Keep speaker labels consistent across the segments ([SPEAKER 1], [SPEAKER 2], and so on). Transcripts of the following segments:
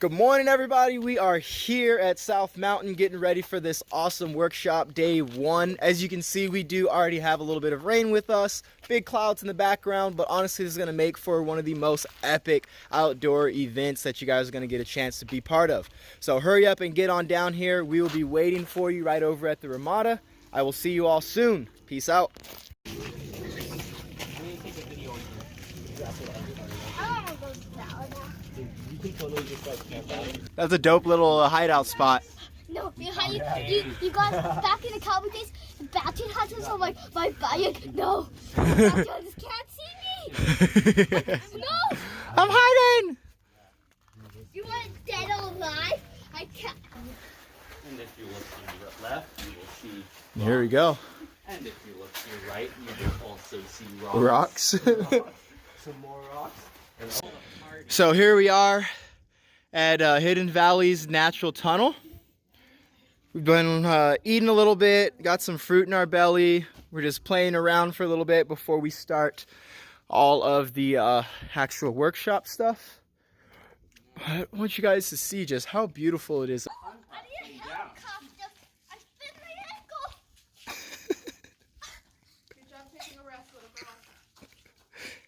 [SPEAKER 1] Good morning, everybody. We are here at South Mountain getting ready for this awesome workshop day one. As you can see, we do already have a little bit of rain with us, big clouds in the background, but honestly, this is going to make for one of the most epic outdoor events that you guys are going to get a chance to be part of. So hurry up and get on down here. We will be waiting for you right over at the Ramada. I will see you all soon. Peace out. That's a dope little hideout spot.
[SPEAKER 2] No, behind you guys back in the cowboy days, the bounty hunters on my bike. No, the bounty hunters can't see me. No,
[SPEAKER 1] I'm hiding.
[SPEAKER 2] You want dead or alive? I can't.
[SPEAKER 3] And if you look to your left, you will see.
[SPEAKER 1] Here we go.
[SPEAKER 3] And if you look to your right, you will also see
[SPEAKER 1] Rocks.
[SPEAKER 3] Some more rocks.
[SPEAKER 1] So here we are at Hidden Valley's natural tunnel. We've been eating a little bit, got some fruit in our belly. We're just playing around for a little bit before we start all of the actual workshop stuff. But I want you guys to see just how beautiful it is.
[SPEAKER 2] I need a helicopter. I spit my ankle. Good job taking a rest, little girl.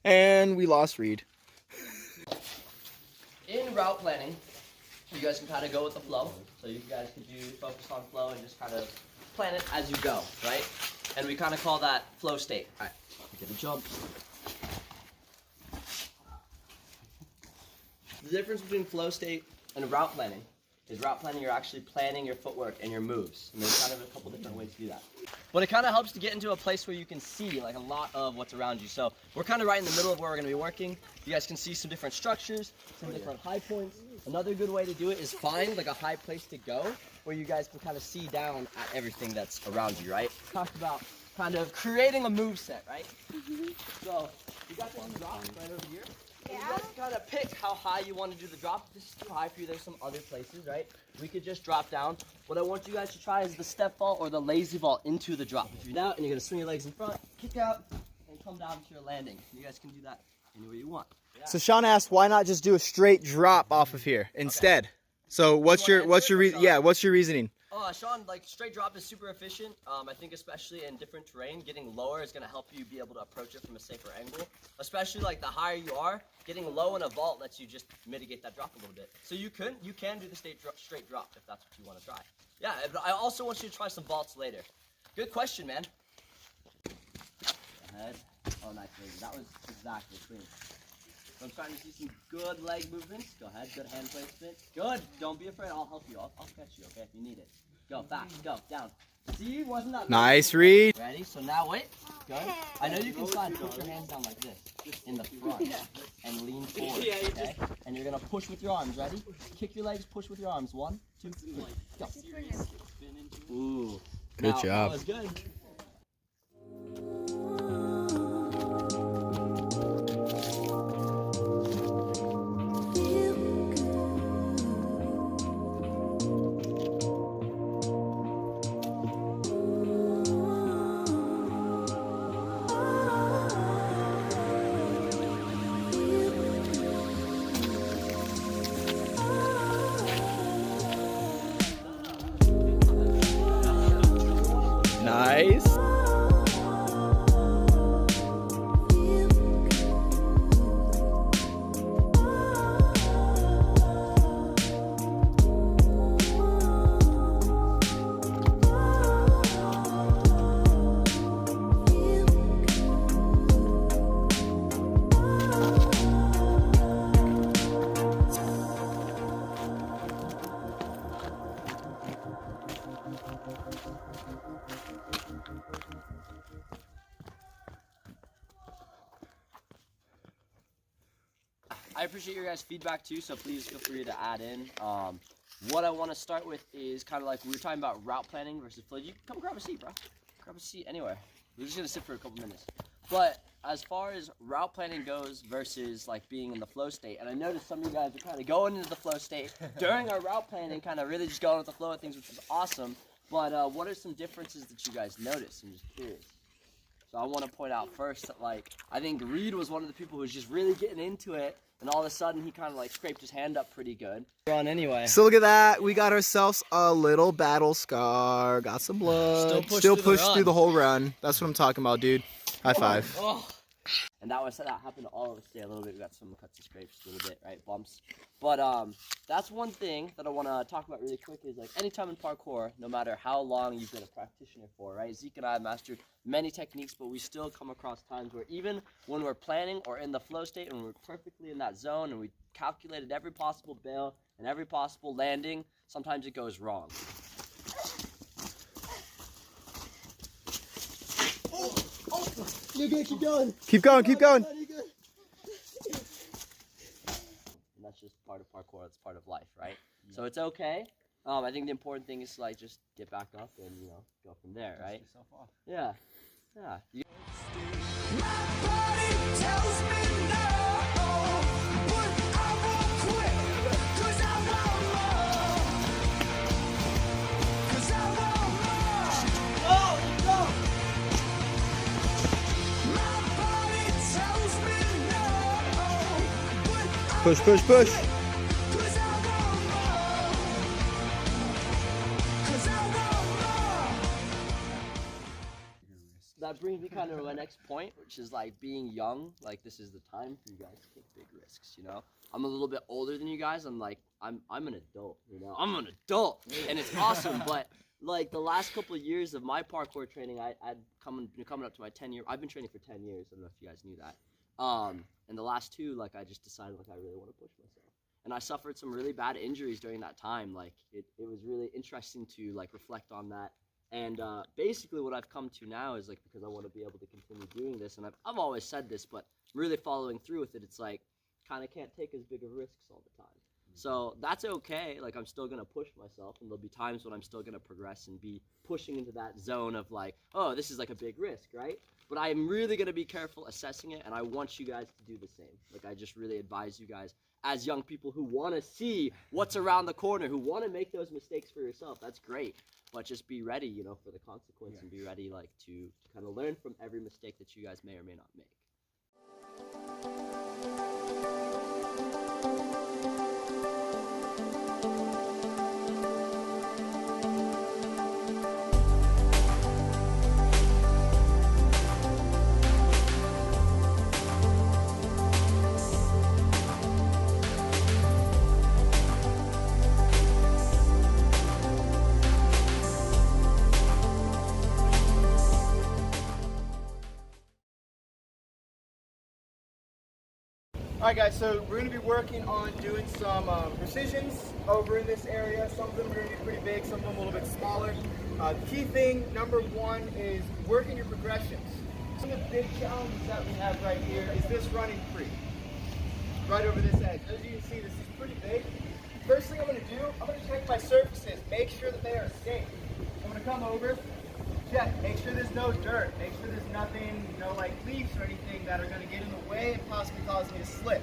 [SPEAKER 1] And we lost Reed.
[SPEAKER 4] In route planning, you guys can kind of go with the flow. So you guys can focus on flow and just kind of plan it as you go, right? And we kind of call that flow state. All right, get a jump. The difference between flow state and route planning is route planning, you're actually planning your footwork and your moves. And there's kind of a couple different ways to do that. But it kind of helps to get into a place where you can see like a lot of what's around you. So we're kind of right in the middle of where we're going to be working. You guys can see some different structures, some different high points. Another good way to do it is find like a high place to go where you guys can kind of see down at everything that's around you, right? Talked about kind of creating a move set, right? So you got this drop right over here. You guys kind of pick how high you want to do the drop. If this is too high for you, there's some other places, right? We could just drop down. What I want you guys to try is the step fall or the lazy fall into the drop. If you're down and you're going to swing your legs in front, kick out, and come down to your landing. You guys can do that anywhere you want. Yeah.
[SPEAKER 1] So Sean asked, why not just do a straight drop off of here instead? Okay. So what's your reasoning?
[SPEAKER 4] Sean, like straight drop is super efficient. I think especially in different terrain, getting lower is going to help you be able to approach it from a safer angle. Especially like the higher you are, getting low in a vault lets you just mitigate that drop a little bit. So you can do the straight drop if that's what you want to try. Yeah, but I also want you to try some vaults later. Good question, man. Go ahead. Oh, nice. That was exactly clean. I'm trying to see some good leg movements. Go ahead, good hand placement. Good. Don't be afraid. I'll help you. I'll catch you, okay, if you need it. Go, fast, go, down. See, wasn't that
[SPEAKER 1] nice, Reed?
[SPEAKER 4] Ready? So now wait. Good. I know you can slide. Put your hands down like this in the front and lean forward, okay? And you're going to push with your arms. Ready? Kick your legs, push with your arms. 1, 2, 3, go. Ooh.
[SPEAKER 1] Good job.
[SPEAKER 4] That was good.
[SPEAKER 1] Nice.
[SPEAKER 4] I appreciate your guys' feedback too, so please feel free to add in. What I want to start with is kind of like we were talking about route planning versus flow. You come grab a seat, bro. Grab a seat anywhere. We're just gonna sit for a couple minutes. But as far as route planning goes versus like being in the flow state, and I noticed some of you guys are kind of going into the flow state during our route planning, kind of really just going with the flow of things, which is awesome. But what are some differences that you guys noticed? I'm just curious. So I want to point out first that, like, I think Reed was one of the people who was just really getting into it and all of a sudden he kind of like scraped his hand up pretty good. Run anyway.
[SPEAKER 1] So look at that. We got ourselves a little battle scar. Got some blood. Still pushed through the whole run. That's what I'm talking about, dude. High five.
[SPEAKER 4] Oh. And that happened to all of us today a little bit. We got some cuts and scrapes a little bit, right? Bumps. But that's one thing that I want to talk about really quick is like anytime in parkour, no matter how long you've been a practitioner for, right? Zeke and I have mastered many techniques, but we still come across times where even when we're planning or in the flow state and we're perfectly in that zone and we calculated every possible bail and every possible landing, sometimes it goes wrong.
[SPEAKER 1] You're good, keep going. Keep going, keep going.
[SPEAKER 4] And that's just part of parkour. It's part of life, right? Yeah. So it's okay. I think the important thing is to like just get back up and go from there, right? Dust yourself off. Yeah, yeah.
[SPEAKER 5] My body tells me no, but I won't quit, 'cause I want more. 'Cause I want more. Oh, go! My body tells me no, but I
[SPEAKER 1] Push, push, push.
[SPEAKER 5] 'cause I want more. 'Cause I want more.
[SPEAKER 4] That brings me kind of to my next point, which is like being young. Like this is the time for you guys to take big risks. I'm a little bit older than you guys. I'm an adult. I'm an adult, and it's awesome. But like the last couple of years of my parkour training, I'd coming up to my 10-year. I've been training for 10 years. I don't know if you guys knew that. And the last 2, like I just decided like I really want to push myself. And I suffered some really bad injuries during that time. Like it was really interesting to like reflect on that. And basically what I've come to now is like, because I want to be able to continue doing this, and I've always said this, but really following through with it, it's like, kind of can't take as big of risks all the time. So that's okay. Like I'm still going to push myself, and there'll be times when I'm still going to progress and be pushing into that zone of like, oh, this is like a big risk, right? But I'm really going to be careful assessing it, and I want you guys to do the same. Like I just really advise you guys as young people who want to see what's around the corner, who want to make those mistakes for yourself. That's great. But just be ready, for the consequence, and be ready like to kind of learn from every mistake that you guys may or may not make.
[SPEAKER 1] Alright guys, so we're going to be working on doing some precisions over in this area. Some of them are going to be pretty big, some of them a little bit smaller. The key thing, number one, is working your progressions. Some of the big challenges that we have right here is this running free. Right over this edge. As you can see, this is pretty big. First thing I'm going to do, I'm going to check my surfaces, make sure that they are safe. I'm going to come over, check, make sure there's no dirt, make sure there's nothing, no like leaves or anything that are going to get in the way and possibly cause me to slip.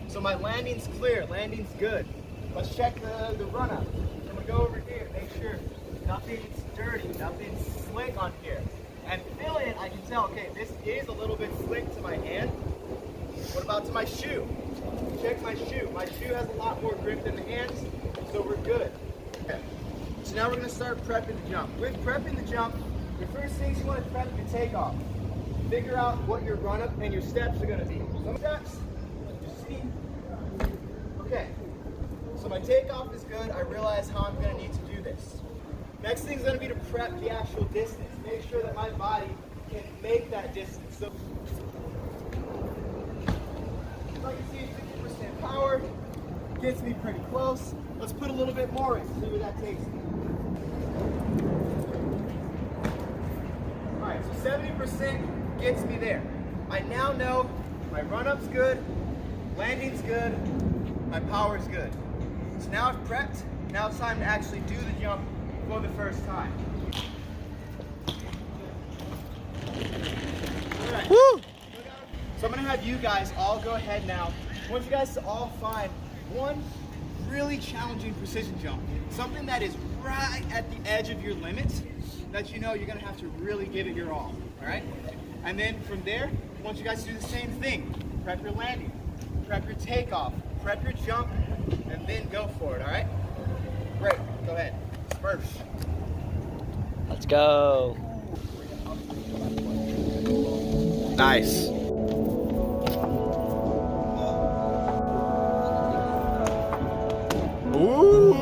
[SPEAKER 1] So my landing's clear, landing's good. Let's check the run up. I'm going to go over here, make sure nothing's dirty, nothing's slick on here. And feel it, I can tell, okay, this is a little bit slick to my hand. What about to my shoe? Check my shoe. My shoe has a lot more grip than the hands, so we're good. Okay. So now we're going to start prepping the jump. With prepping the jump, the first things you want to prep your takeoff. Figure out what your run up and your steps are going to be. Some steps, you see. Okay. So my takeoff is good. I realize how I'm going to need to do this. Next thing is going to be to prep the actual distance. Make sure that my body can make that distance. So I can see 50% power. Gets me pretty close. Let's put a little bit more in, see where that takes me. Alright, so 70% gets me there. I now know my run-up's good, landing's good, my power's good. So now I've prepped, now it's time to actually do the jump for the first time. Alright. Woo! So I'm going to have you guys all go ahead now. I want you guys to all find one really challenging precision jump. Something that is right at the edge of your limits that you know you're going to have to really give it your all. Alright? And then from there, I want you guys to do the same thing. Prep your landing. prep your takeoff, prep your jump, and then go for it, all right? Great, go ahead. Spurs.
[SPEAKER 4] Let's go.
[SPEAKER 1] Nice. Ooh.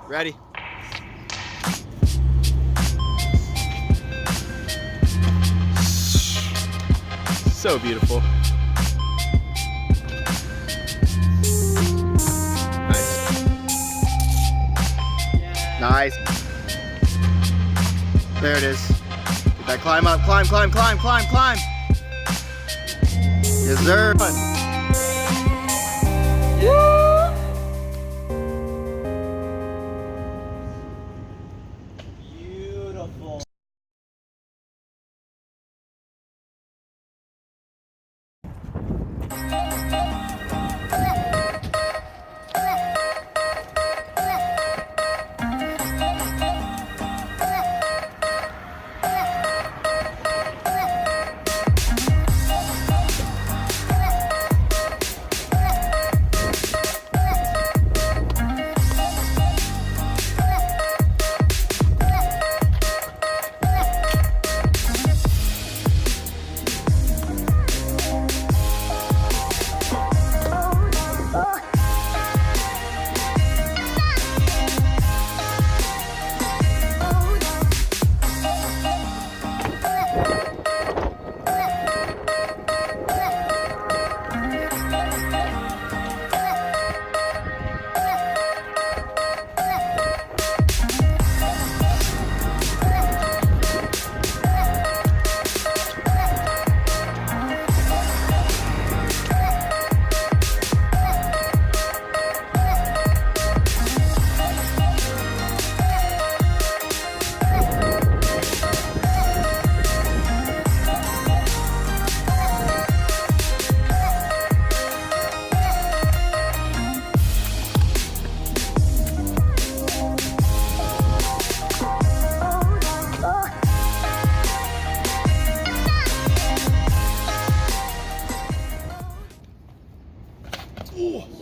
[SPEAKER 1] Ready? So beautiful. Nice. There it is. Get that climb up. Climb, climb, climb, climb, climb. Yes, sir.
[SPEAKER 4] Beautiful.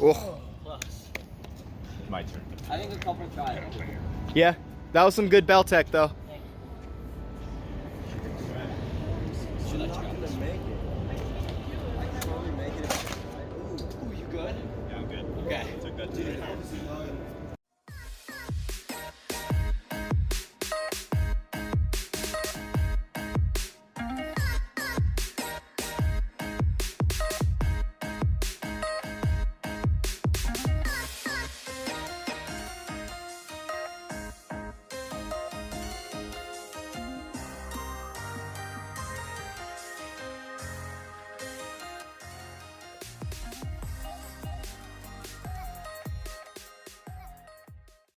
[SPEAKER 1] Oh.
[SPEAKER 3] My turn.
[SPEAKER 4] I think a couple tries.
[SPEAKER 1] Yeah, that was some good bell tech though.
[SPEAKER 4] Should I try this? Ooh, you good?
[SPEAKER 3] Yeah, I'm good.
[SPEAKER 4] Okay.
[SPEAKER 3] Took that 2.5.